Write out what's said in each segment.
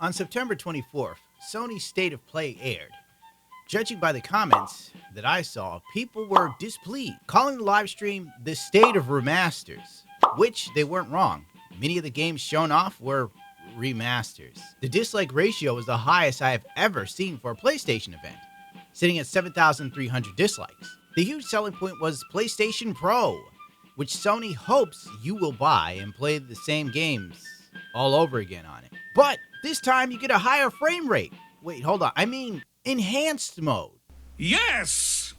On September 24th, Sony's State of Play aired. Judging by the comments that I saw, people were displeased, calling the live stream the State of Remasters, which they weren't wrong. Many of the games shown off were remasters. The dislike ratio was the highest I have ever seen for a PlayStation event, sitting at 7,300 dislikes. The huge selling point was PlayStation Pro, which Sony hopes you will buy and play the same games all over again on it. But this time you get a higher frame rate. Wait, hold on. I mean, enhanced mode. Yes!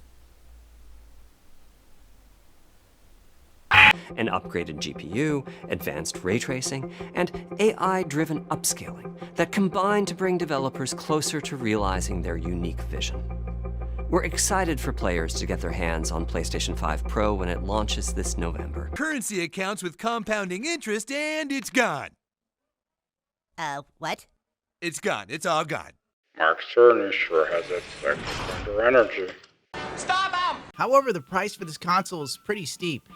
An upgraded GPU, advanced ray tracing, and AI-driven upscaling that combine to bring developers closer to realizing their unique vision. We're excited for players to get their hands on PlayStation 5 Pro when it launches this November. Currency accounts with compounding interest, and it's gone. What? It's gone. It's all gone. Mark Cerny sure has that second thunder energy. Stop him! However, the price for this console is pretty steep,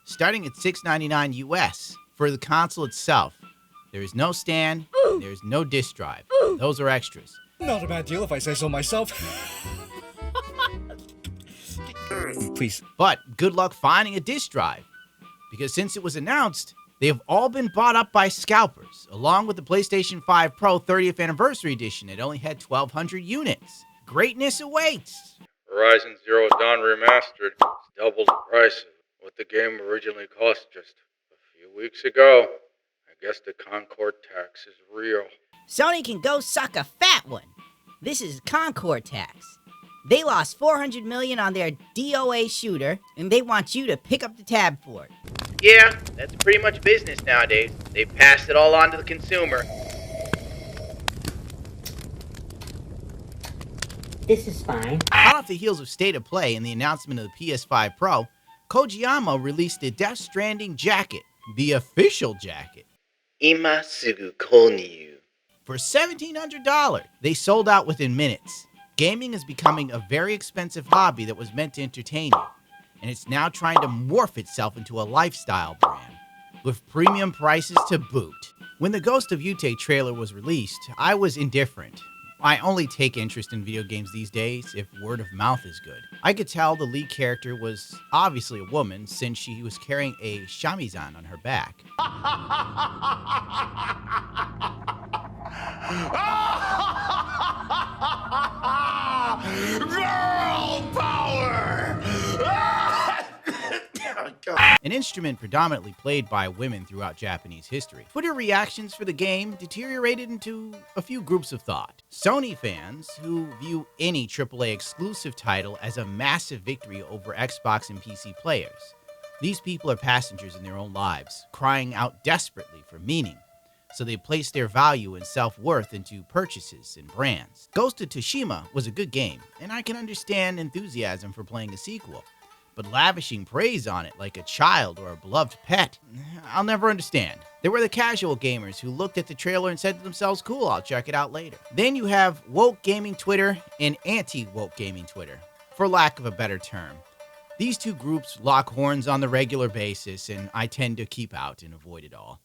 starting at $699 US for the console itself. There is no stand, and there is no disc drive. Those are extras. Not a bad deal if I say so myself. Please. But good luck finding a disc drive, because since it was announced, they have all been bought up by scalpers, along with the PlayStation 5 Pro 30th Anniversary Edition. It only had 1,200 units. Greatness awaits! Horizon Zero Dawn Remastered is double the price of what the game originally cost just a few weeks ago. I guess the Concord tax is real. Sony can go suck a fat one. This is Concord tax. They lost $400 million on their DOA shooter, and they want you to pick up the tab for it. Yeah, that's pretty much business nowadays. They passed it all on to the consumer. This is fine. Hot off the heels of State of Play and the announcement of the PS5 Pro, Kojima released a Death Stranding jacket, the official jacket, Ima sugu konyu. for $1,700. They sold out within minutes. Gaming is becoming a very expensive hobby that was meant to entertain you, and it's now trying to morph itself into a lifestyle brand, with premium prices to boot. When the Ghost of Yotei trailer was released, I was indifferent. I only take interest in video games these days if word of mouth is good. I could tell the lead character was obviously a woman since she was carrying a shamisen on her back. Girl power! An instrument predominantly played by women throughout Japanese history. Twitter reactions for the game deteriorated into a few groups of thought. Sony fans, who view any AAA exclusive title as a massive victory over Xbox and PC players. These people are passengers in their own lives, crying out desperately for meaning. So they place their value and self-worth into purchases and brands. Ghost of Tsushima was a good game, and I can understand enthusiasm for playing a sequel. But lavishing praise on it like a child or a beloved pet, I'll never understand. There were the casual gamers who looked at the trailer and said to themselves, cool, I'll check it out later. Then you have woke gaming Twitter and anti-woke gaming Twitter, for lack of a better term. These two groups lock horns on the regular basis, and I tend to keep out and avoid it all.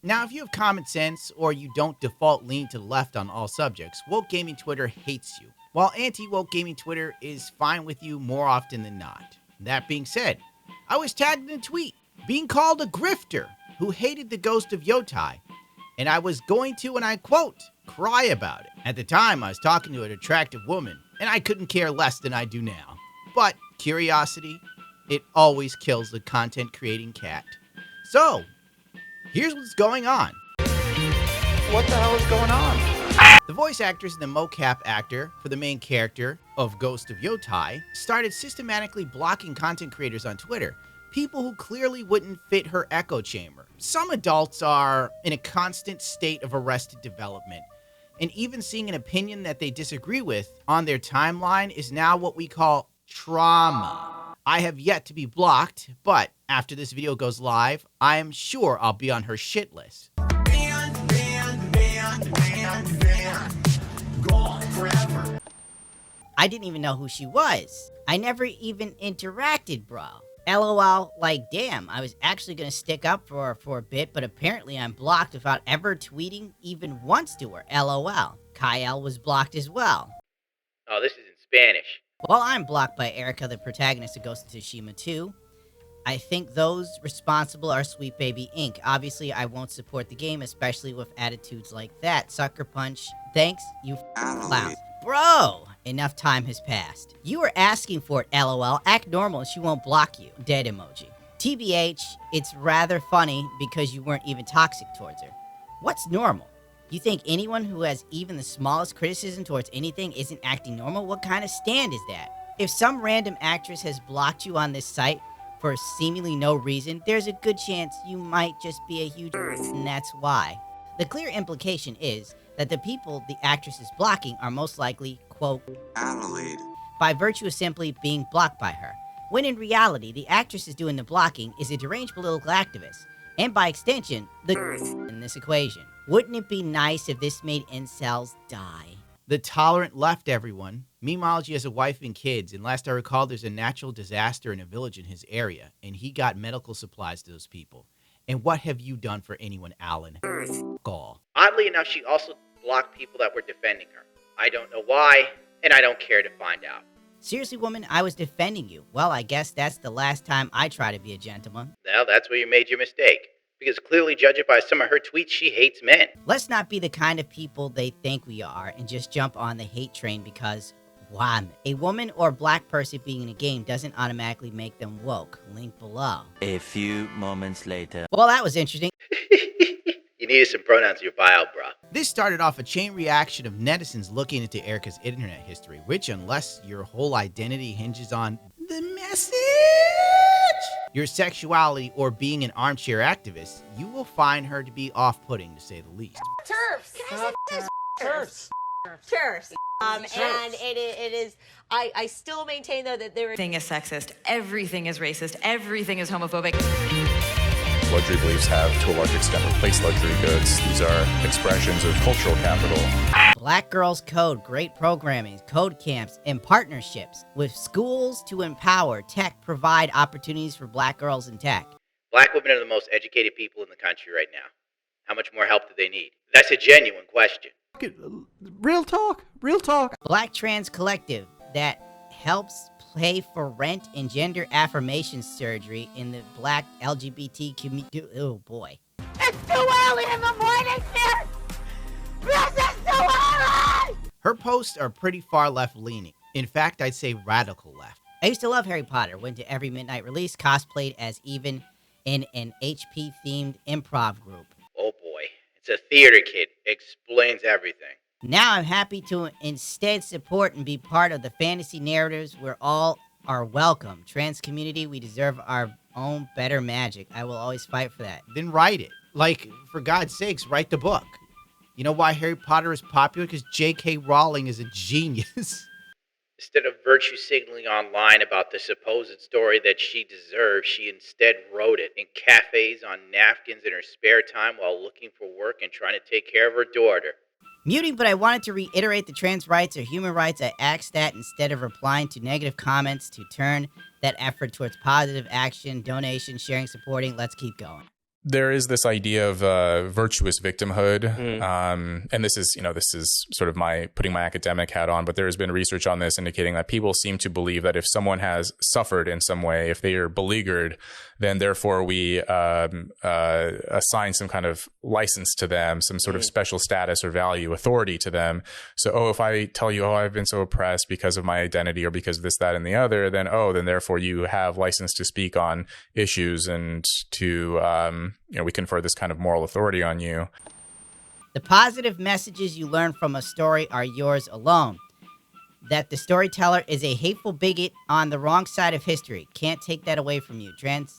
Now, if you have common sense or you don't default lean to the left on all subjects, woke gaming Twitter hates you, while anti-woke gaming Twitter is fine with you more often than not. That being said, I was tagged in a tweet being called a grifter who hated the Ghost of Yotei, and I was going to, and I quote, cry about it. At the time, I was talking to an attractive woman, and I couldn't care less than I do now. But curiosity, it always kills the content creating cat. So, here's what's going on. What the hell is going on? The voice actress and the mocap actor for the main character of Ghost of Yotei started systematically blocking content creators on Twitter, people who clearly wouldn't fit her echo chamber. Some adults are in a constant state of arrested development, and even seeing an opinion that they disagree with on their timeline is now what we call trauma. I have yet to be blocked, but after this video goes live, I am sure I'll be on her shit list. Gone forever. I didn't even know who she was. I never even interacted, bro. LOL, like, damn, I was actually gonna stick up for her for a bit, but apparently I'm blocked without ever tweeting even once to her. LOL. Kyle was blocked as well. Oh, this is in Spanish. Well, I'm blocked by Erica, the protagonist of Ghost of Tsushima 2. I think those responsible are Sweet Baby Inc. Obviously, I won't support the game, especially with attitudes like that. Sucker Punch, thanks, you clowns. Bro, enough time has passed. You were asking for it, LOL. Act normal and she won't block you. Dead emoji. TBH, it's rather funny because you weren't even toxic towards her. What's normal? You think anyone who has even the smallest criticism towards anything isn't acting normal? What kind of stand is that? If some random actress has blocked you on this site for seemingly no reason, there's a good chance you might just be a huge and that's why. The clear implication is that the people the actress is blocking are most likely, quote, annoyed by virtue of simply being blocked by her. When in reality, the actress is doing the blocking is a deranged political activist, and by extension, the in this equation. Wouldn't it be nice if this made incels die? The tolerant left, everyone. Meanwhile, he has a wife and kids, and last I recall, there's a natural disaster in a village in his area, and he got medical supplies to those people. And what have you done for anyone, Alan? Gall. Oddly enough, she also blocked people that were defending her. I don't know why, and I don't care to find out. Seriously, woman, I was defending you. Well, I guess that's the last time I try to be a gentleman. Well, that's where you made your mistake. Because clearly, judging by some of her tweets, she hates men. Let's not be the kind of people they think we are and just jump on the hate train because, one, a woman or black person being in a game doesn't automatically make them woke. Link below. A few moments later. Well, that was interesting. You needed some pronouns in your bio, bruh. This started off a chain reaction of netizens looking into Erica's internet history, which, unless your whole identity hinges on the message, your sexuality, or being an armchair activist, you will find her to be off-putting, to say the least. Turfs. Can I say turfs? Turfs. And it is, I still maintain, though, that everything is sexist, everything is racist, everything is homophobic. Luxury beliefs have, to a large extent, replaced luxury goods. These are expressions of cultural capital. Black Girls Code, great programming, code camps, and partnerships with schools to empower tech, provide opportunities for black girls in tech. Black women are the most educated people in the country right now. How much more help do they need? That's a genuine question. Real talk. Black Trans Collective that helps pay for rent and gender affirmation surgery in the black LGBT community. Oh boy. It's too early in the morning, sir! This is too early! Her posts are pretty far left-leaning. In fact, I'd say radical left. I used to love Harry Potter, went to every midnight release, cosplayed as even in an HP-themed improv group. Oh boy, it's a theater kid. Explains everything. Now I'm happy to instead support and be part of the fantasy narratives where all are welcome. Trans community, we deserve our own better magic. I will always fight for that. Then write it. Like, for God's sakes, write the book. You know why Harry Potter is popular? Because J.K. Rowling is a genius. Instead of virtue signaling online about the supposed story that she deserves, she instead wrote it in cafes on napkins in her spare time while looking for work and trying to take care of her daughter. Muting, but I wanted to reiterate the trans rights or human rights. I asked that instead of replying to negative comments to turn that effort towards positive action, donation, sharing, supporting. Let's keep going. There is this idea of virtuous victimhood, and this is sort of my putting my academic hat on, but there has been research on this indicating that people seem to believe that if someone has suffered in some way, if they are beleaguered, then therefore we assign some kind of license to them, some sort of special status or value, authority to them. So, if I tell you, I've been so oppressed because of my identity or because of this, that, and the other, then therefore you have license to speak on issues and to we confer this kind of moral authority on you. The positive messages you learn from a story are yours alone. That the storyteller is a hateful bigot on the wrong side of history. Can't take that away from you. Trans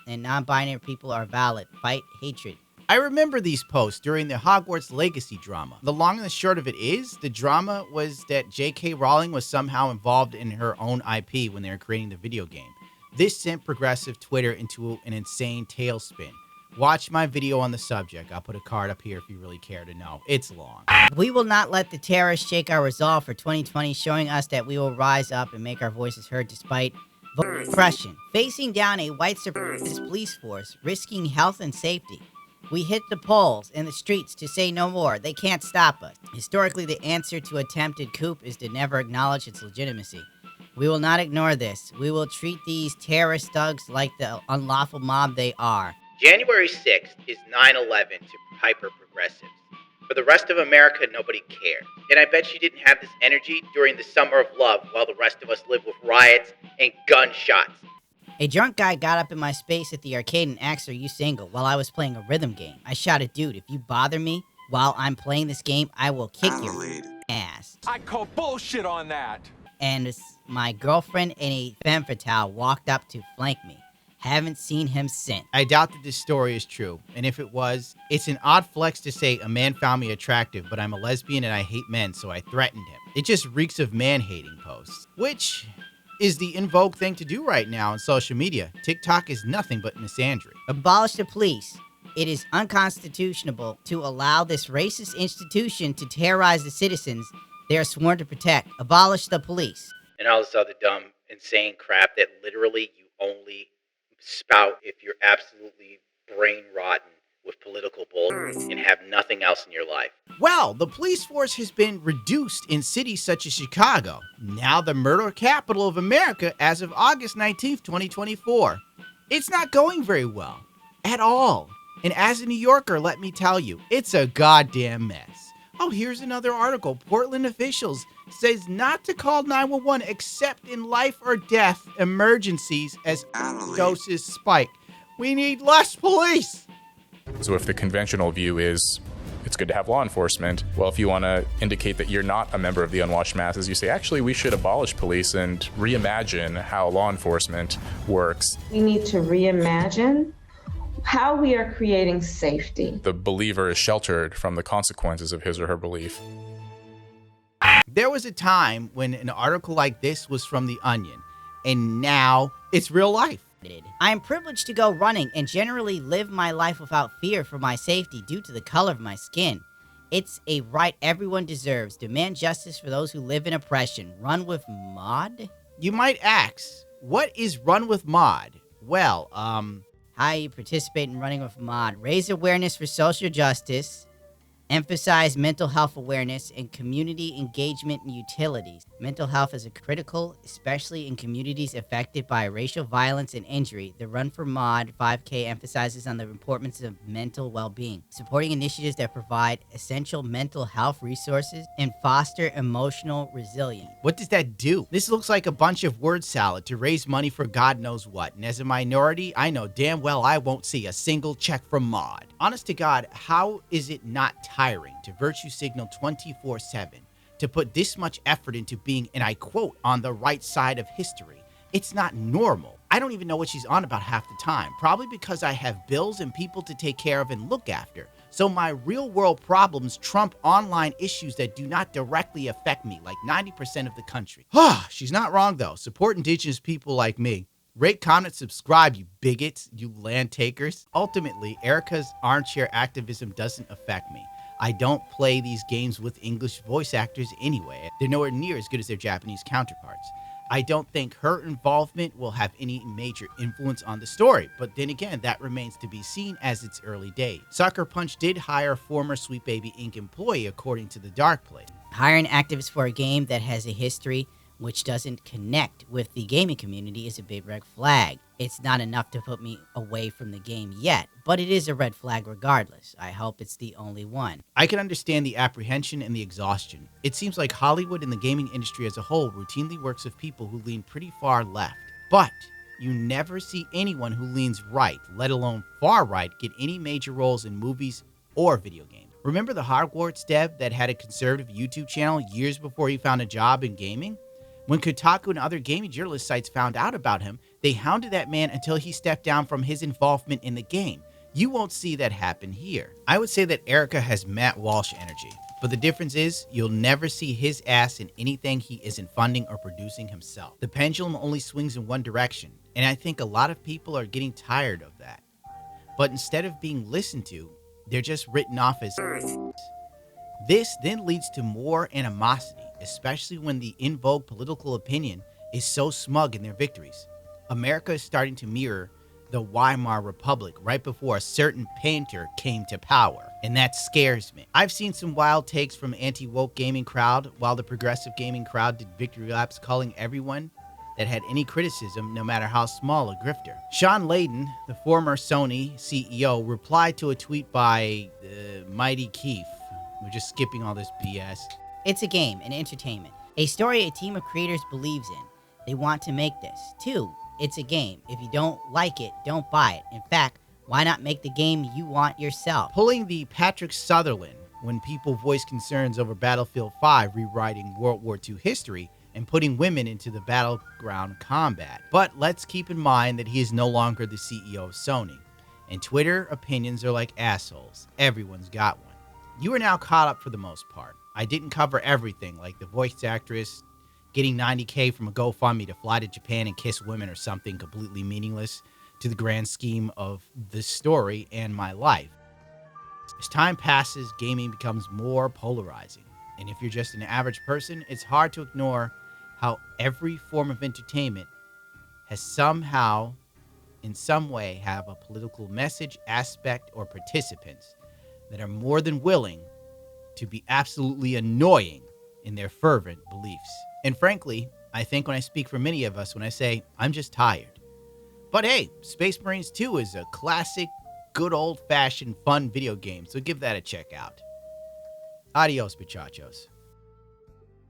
and non-binary people are valid. Fight hatred. I remember these posts during the Hogwarts Legacy drama. The long and the short of it is, the drama was that J.K. Rowling was somehow involved in her own IP when they were creating the video game. This sent progressive Twitter into an insane tailspin. Watch my video on the subject. I'll put a card up here if you really care to know. It's long. We will not let the terrorists shake our resolve for 2020, showing us that we will rise up and make our voices heard despite Oppression. Facing down a white supremacist police force, risking health and safety. We hit the polls and the streets to say no more. They can't stop us. Historically, the answer to attempted coup is to never acknowledge its legitimacy. We will not ignore this. We will treat these terrorist thugs like the unlawful mob they are. January 6th is 9/11 to hyper-progressives. For the rest of America, nobody cared. And I bet you didn't have this energy during the Summer of Love while the rest of us lived with riots and gunshots. A drunk guy got up in my space at the arcade and asked, "Are you single?" while I was playing a rhythm game. I shouted, "Dude, if you bother me while I'm playing this game, I will kick your ass." I call bullshit on that. And my girlfriend and a femme fatale walked up to flank me. Haven't seen him since. I doubt that this story is true, and if it was, it's an odd flex to say a man found me attractive, but I'm a lesbian and I hate men, so I threatened him. It just reeks of man-hating posts, which is the in vogue thing to do right now on social media. TikTok is nothing but misandry. Abolish the police. It is unconstitutional to allow this racist institution to terrorize the citizens they are sworn to protect. Abolish the police. And all this other dumb, insane crap that literally you only spout if you're absolutely brain rotten with political bull and have nothing else in your life. Well, the police force has been reduced in cities such as Chicago, now the murder capital of America as of August 19th, 2024. It's not going very well. At all. And as a New Yorker, let me tell you, it's a goddamn mess. Oh, here's another article. Portland officials says not to call 911 except in life or death emergencies as doses spike. We need less police. So if the conventional view is it's good to have law enforcement, well, if you want to indicate that you're not a member of the unwashed masses, you say, actually, we should abolish police and reimagine how law enforcement works. We need to reimagine how we are creating safety. The believer is sheltered from the consequences of his or her belief. There was a time when an article like this was from The Onion, and now it's real life. I am privileged to go running and generally live my life without fear for my safety due to the color of my skin. It's a right everyone deserves. Demand justice for those who live in oppression. Run with Mod? You might ask, what is Run with Mod? Well, how you participate in Running with Mod. Raise awareness for social justice. Emphasize mental health awareness and community engagement and utilities. Mental health is critical, especially in communities affected by racial violence and injury. The Run for Mod 5K emphasizes on the importance of mental well-being, supporting initiatives that provide essential mental health resources and foster emotional resilience. What does that do? This looks like a bunch of word salad to raise money for God knows what. And as a minority, I know damn well I won't see a single check from Mod. Honest to God, how is it not tiring to virtue signal 24/7 to put this much effort into being, and I quote, on the right side of history? It's not normal. I don't even know what she's on about half the time, probably because I have bills and people to take care of and look after. So my real world problems trump online issues that do not directly affect me, like 90% of the country. She's not wrong though. Support indigenous people like me. Rate, comment, subscribe, you bigots, you land takers. Ultimately, Erica's armchair activism doesn't affect me. I don't play these games with English voice actors anyway. They're nowhere near as good as their Japanese counterparts. I don't think her involvement will have any major influence on the story, but then again, that remains to be seen as its early days. Sucker Punch did hire former Sweet Baby Inc. employee, according to the Dark Plate. Hiring activists for a game that has a history which doesn't connect with the gaming community is a big red flag. It's not enough to put me away from the game yet, but it is a red flag regardless. I hope it's the only one. I can understand the apprehension and the exhaustion. It seems like Hollywood and the gaming industry as a whole routinely works with people who lean pretty far left. But you never see anyone who leans right, let alone far right, get any major roles in movies or video games. Remember the Hogwarts dev that had a conservative YouTube channel years before he found a job in gaming? When Kotaku and other gaming journalist sites found out about him, they hounded that man until he stepped down from his involvement in the game. You won't see that happen here. I would say that Erica has Matt Walsh energy, but the difference is you'll never see his ass in anything he isn't funding or producing himself. The pendulum only swings in one direction, and I think a lot of people are getting tired of that. But instead of being listened to, they're just written off as This then leads to more animosity, especially when the in vogue political opinion is so smug in their victories. America is starting to mirror the Weimar Republic right before a certain painter came to power, and that scares me. I've seen some wild takes from anti-woke gaming crowd, while the progressive gaming crowd did victory laps calling everyone that had any criticism, no matter how small, a grifter. Sean Layden, the former Sony CEO, replied to a tweet by Mighty Keith. We're just skipping all this BS. It's a game, an entertainment. A story a team of creators believes in. They want to make this. 2, it's a game. If you don't like it, don't buy it. In fact, why not make the game you want yourself? Pulling the Patrick Sutherland when people voice concerns over Battlefield 5 rewriting World War II history and putting women into the battleground combat. But let's keep in mind that he is no longer the CEO of Sony. And Twitter opinions are like assholes. Everyone's got one. You are now caught up for the most part. I didn't cover everything, like the voice actress getting $90K from a GoFundMe to fly to Japan and kiss women or something completely meaningless to the grand scheme of this story and my life. As time passes, gaming becomes more polarizing. And if you're just an average person, it's hard to ignore how every form of entertainment has somehow, in some way, have a political message, aspect, or participants that are more than willing to be absolutely annoying in their fervent beliefs. And frankly, I think when I speak for many of us when I say, I'm just tired. But hey, Space Marines 2 is a classic, good old-fashioned, fun video game, so give that a check out. Adios, muchachos.